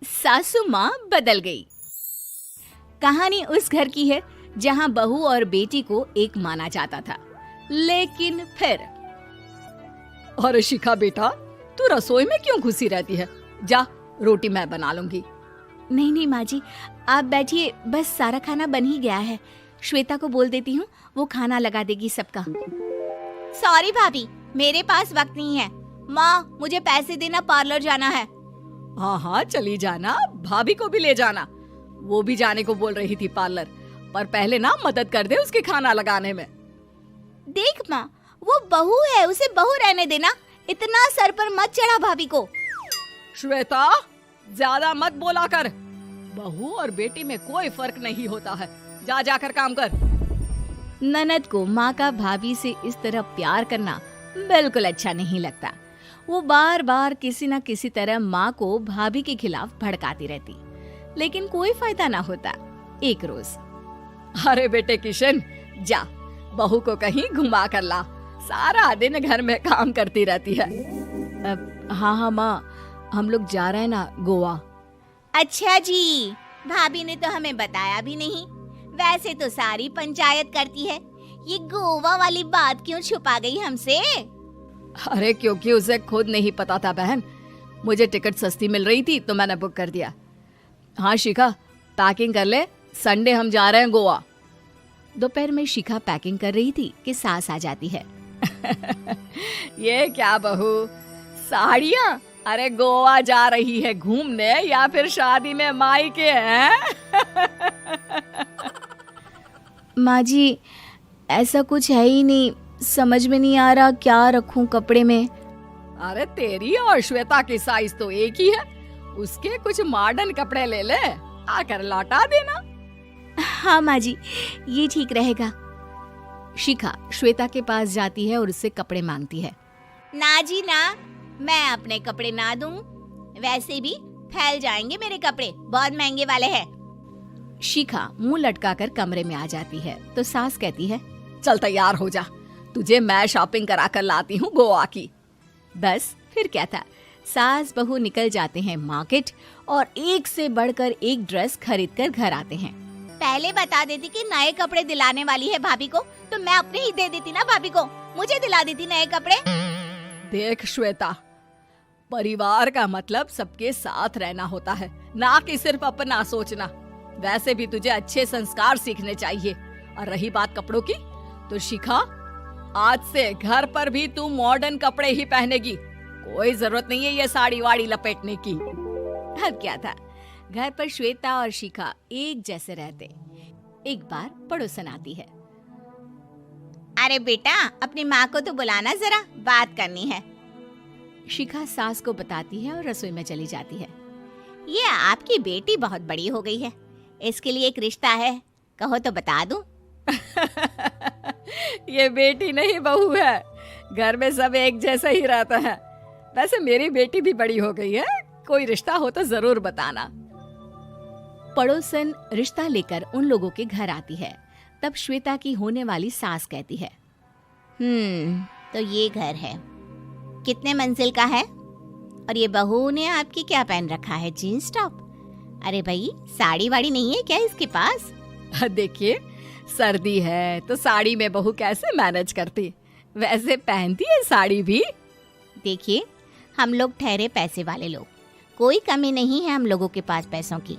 सासू माँ बदल गई। कहानी उस घर की है जहाँ बहू और बेटी को एक माना जाता था, लेकिन फिर अरे शिखा बेटा, तू रसोई में क्यों घुसी रहती है? जा, रोटी मैं बना लूंगी। नहीं नहीं माँ जी, आप बैठिए, बस सारा खाना बन ही गया है। श्वेता को बोल देती हूँ, वो खाना लगा देगी सबका। सॉरी भाभी, मेरे पास वक्त नहीं है। माँ, मुझे पैसे देना, पार्लर जाना है। हाँ हाँ चली जाना, भाभी को भी ले जाना। वो भी जाने को बोल रही थी पार्लर, पर पहले ना मदद कर दे उसके खाना लगाने में। देख माँ, वो बहू है, उसे बहू रहने देना, इतना सर पर मत चढ़ा भाभी को। श्वेता, ज्यादा मत बोला कर। बहू और बेटी में कोई फर्क नहीं होता है। जा जाकर काम कर। ननद को माँ का भाभी से इस तरह प्यार करना बिल्कुल अच्छा नहीं लगता। वो बार बार किसी न किसी तरह माँ को भाभी के खिलाफ भड़काती रहती, लेकिन कोई फायदा ना होता। एक रोज, अरे बेटे किशन, जा बहू को कहीं घुमा कर ला, सारा दिन घर में काम करती रहती है। हाँ हाँ माँ, हम लोग जा रहे हैं ना गोवा। अच्छा जी, भाभी ने तो हमें बताया भी नहीं। वैसे तो सारी पंचायत करती है, ये गोवा वाली बात क्यों छुपा गई हमसे? अरे क्योंकि उसे खुद नहीं पता था बहन। मुझे टिकट सस्ती मिल रही थी तो मैंने बुक कर दिया। हाँ शिखा, पैकिंग कर ले, संडे हम जा रहे हैं गोवा। दोपहर में शिखा पैकिंग कर रही थी कि सास आ जाती है। ये क्या बहू, साड़ियाँ? अरे गोवा जा रही है घूमने या फिर शादी में मायके हैं? माँ जी, ऐसा कुछ है ही नहीं, समझ में नहीं आ रहा क्या रखूं कपड़े में। अरे तेरी और श्वेता की साइज तो एक ही है, उसके कुछ मॉडर्न कपड़े ले ले, आकर लौटा देना। हाँ माँ जी, ये ठीक रहेगा। शिखा श्वेता के पास जाती है और उससे कपड़े मांगती है। ना जी ना, मैं अपने कपड़े ना दूं, वैसे भी फैल जाएंगे मेरे कपड़े, बहुत महंगे वाले हैं। शिखा मुंह लटकाकर कमरे में आ जाती है तो सास कहती है, चल तैयार हो जा, तुझे मैं शॉपिंग करा कर लाती हूँ गोवा की। बस फिर क्या था, सास बहू निकल जाते हैं मार्केट और एक से बढ़कर एक ड्रेस खरीद कर घर आते हैं। पहले बता देती कि नए कपड़े दिलाने वाली है भाभी को, तो मैं अपने ही दे देती ना भाभी को, मुझे दिला देती नए कपड़े। देख श्वेता, परिवार का मतलब सबके साथ रहना होता है, ना कि सिर्फ अपना सोचना। वैसे भी तुझे अच्छे संस्कार सीखने चाहिए। और रही बात कपड़ों की, तो शिखा, आज से घर पर भी तू मॉडर्न कपड़े ही पहनेगी। कोई जरूरत नहीं है ये साड़ी वाड़ी लपेटने की। अब क्या था, घर पर श्वेता और शिखा एक जैसे रहते। एक बार पड़ोसन आती है। अरे बेटा, अपनी माँ को तो बुलाना, जरा बात करनी है। शिखा सास को बताती है और रसोई में चली जाती है। ये आपकी बेटी बहुत बड़ी हो गई है, इसके लिए एक रिश्ता है, कहो तो बता दूं। ये बेटी नहीं बहू है, घर में सब एक जैसा ही रहता है। वैसे मेरी बेटी भी बड़ी हो गई है, कोई रिश्ता हो तो जरूर बताना। पड़ोसन रिश्ता लेकर उन लोगों के घर आती है। तब श्वेता की होने वाली सास कहती है, तो ये घर है, कितने मंजिल का है? और ये बहू ने आपकी क्या पहन रखा है, जीन्स टॉप? अरे भाई, साड़ी वाड़ी नहीं है क्या इसके पास? देखिए, सर्दी है तो साड़ी में बहू कैसे मैनेज करती, वैसे पहनती है साड़ी भी। देखिए, हम लोग ठहरे पैसे वाले लोग, कोई कमी नहीं है हम लोगों के पास पैसों की,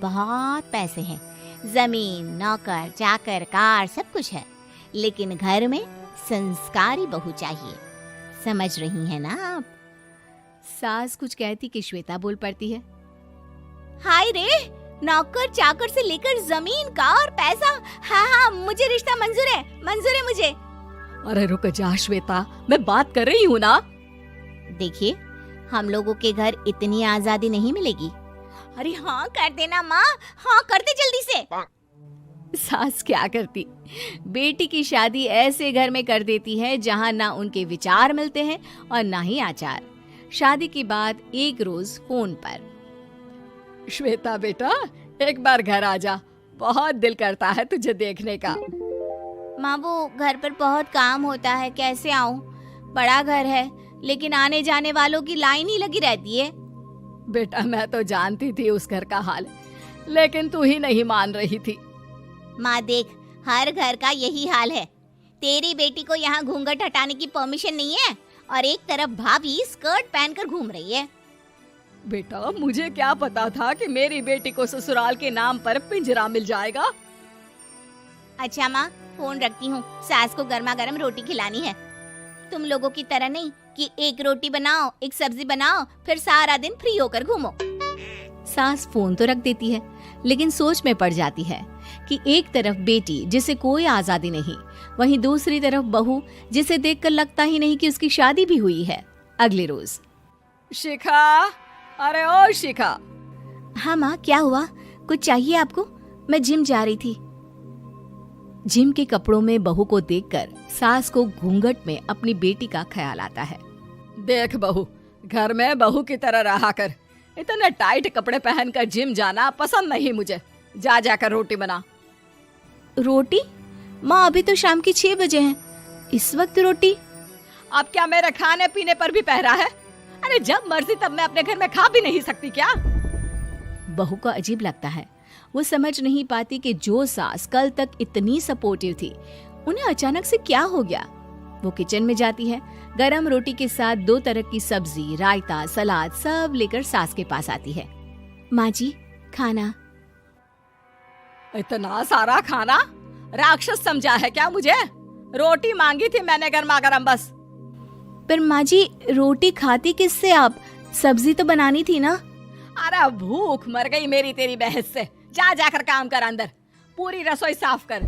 बहुत पैसे हैं, जमीन, नौकर चाकर, कार, सब कुछ है, लेकिन घर में संस्कारी बहू चाहिए। समझ रही हैं ना आप? सास कुछ कहती कि श्वेता बोल पड़ती है, हाय रे, नौकर चाकर से लेकर जमीन, कार, पैसा, हाँ हाँ, मुझे रिश्ता मंजूर है, मंजूर है मुझे। अरे रुक जा श्वेता, मैं बात कर रही हूँ ना। देखिए, हम लोगों के घर इतनी आजादी नहीं मिलेगी। अरे हाँ कर देना माँ, हाँ कर दे जल्दी से। सास क्या करती, बेटी की शादी ऐसे घर में कर देती है जहाँ ना उनके विचार मिलते हैं और ना ही आचार। शादी के बाद एक रोज फोन पर, श्वेता बेटा, एक बार घर आ जा, बहुत दिल करता है तुझे देखने का। माँ, वो घर पर बहुत काम होता है, कैसे आऊँ? बड़ा घर है, लेकिन आने जाने वालों की लाइन ही लगी रहती है। बेटा मैं तो जानती थी उस घर का हाल, लेकिन तू ही नहीं मान रही थी। माँ देख, हर घर का यही हाल है। तेरी बेटी को यहाँ घूंघट हटाने की परमिशन नहीं है और एक तरफ भाभी स्कर्ट पहनकर घूम रही है। बेटा मुझे क्या पता था कि मेरी बेटी को ससुराल के नाम पर पिंजरा मिल जाएगा। अच्छा माँ, फोन रखती हूँ, सास को गर्मा गर्म रोटी खिलानी है। तुम लोगों की तरह नहीं कि एक रोटी बनाओ, एक सब्जी बनाओ, फिर सारा दिन फ्री होकर घूमो। सास फोन तो रख देती है, लेकिन सोच में पड़ जाती है कि एक तरफ बेटी जिसे कोई आजादी नहीं, वहीं दूसरी तरफ बहू जिसे देखकर लगता ही नहीं कि उसकी शादी भी हुई है। अगले रोज। शिखा, अरे ओ शिखा। हाँ माँ, क्या हुआ? कुछ चाहिए आपको? मैं जिम जा रही थी। जिम के कपड़ों में बहू को देखकर सास को घूंघट में अपनी बेटी का ख्याल आता है। देख बहू, घर में बहू की तरह रहा कर। इतने टाइट कपड़े पहनकर जिम जाना पसंद नहीं मुझे। जा जाकर रोटी बना। रोटी? माँ अभी तो शाम के 6 बजे हैं, इस वक्त रोटी? अब क्या मेरे खाने पीने पर भी पहरा है? अरे जब मर्जी तब मैं अपने घर में खा भी नहीं सकती क्या? बहू को अजीब लगता है। वो समझ नहीं पाती कि जो सास कल तक इतनी सपोर्टिव थी, उन्हें अचानक से क्या हो गया। वो किचन में जाती है, गरम रोटी के साथ 2 तरह की सब्जी, रायता, सलाद सब लेकर सास के पास आती है। माँ जी, खाना। इतना सारा खाना? राक्षस समझा है क्या मुझे? रोटी मांगी थी मैंने गर्मा गर्म बस। पर माँ जी, रोटी खाती किससे आप? सब्जी तो बनानी थी ना। अरे भूख मर गई मेरी तेरी बहस से। जा जाकर काम कर, अंदर पूरी रसोई साफ कर।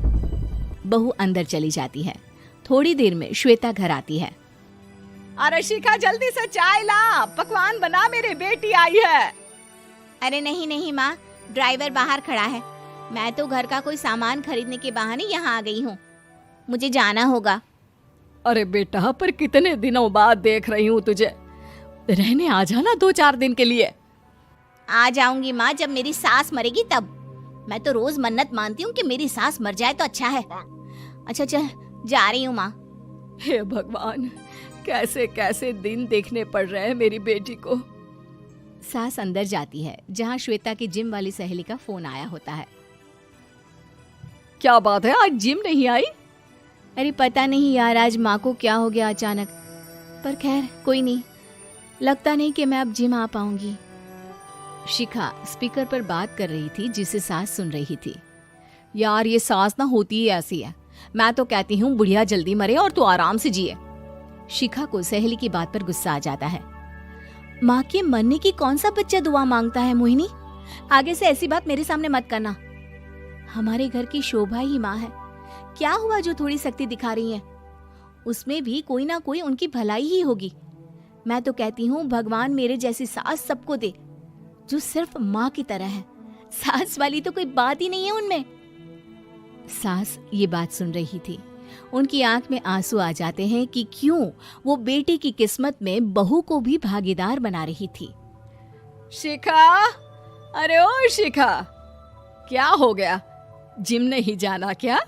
बहू अंदर चली जाती है। थोड़ी देर में श्वेता घर आती है। अरे शिखा जल्दी से चाय ला, पकवान बना, मेरी बेटी आई है। अरे नहीं नहीं माँ, ड्राइवर बाहर खड़ा है। मैं तो घर का कोई सामान खरीदने के बहाने यहाँ आ गई हूँ, मुझे जाना होगा। अरे बेटा, पर कितने दिनों बाद देख रही हूँ तुझे, रहने आ जाना 2-4 दिन के लिए। आ जाऊंगी माँ, जब मेरी सास मरेगी तब। मैं तो रोज मन्नत मानती हूँ कि मेरी सास मर जाए तो अच्छा है। अच्छा चल, जा रही हूँ माँ। हे भगवान, कैसे कैसे दिन देखने पड़ रहे हैं मेरी बेटी को। सास अंदर जाती है, जहाँ श्वेता की जिम वाली सहेली का फोन आया होता है। क्या बात है, आज जिम नहीं आई? अरे पता नहीं यार, आज माँ को क्या हो गया अचानक। पर खैर कोई नहीं, लगता नहीं कि मैं अब जिम आ पाऊंगी। शिखा स्पीकर पर बात कर रही थी, जिसे सास सुन रही थी। यार ये सास ना होती ही ऐसी है। मैं तो कहती हूँ बुढ़िया जल्दी मरे और तू आराम से जिए। शिखा को सहेली की बात पर गुस्सा आ जाता है। माँ के मरने की कौन सा बच्चा दुआ मांगता है मोहिनी? आगे से ऐसी बात मेरे सामने मत करना। हमारे घर की शोभा ही माँ है। क्या हुआ जो थोड़ी सख्ती दिखा रही है? उसमें भी कोई ना कोई उनकी भलाई ही होगी। मैं तो कहती हूँ भगवान मेरे जैसी सास सबको दे, जो सिर्फ माँ की तरह है। सास वाली तो कोई बात ही नहीं है उनमें। सास ये बात सुन रही थी। उनकी आंख में आंसू आ जाते हैं कि क्यों वो बेटी की किस्मत में बहू को भी भागीदार बना रही थी। शिखा, अरे ओ शिखा, क्या हो गया? जिम नहीं जाना क्या?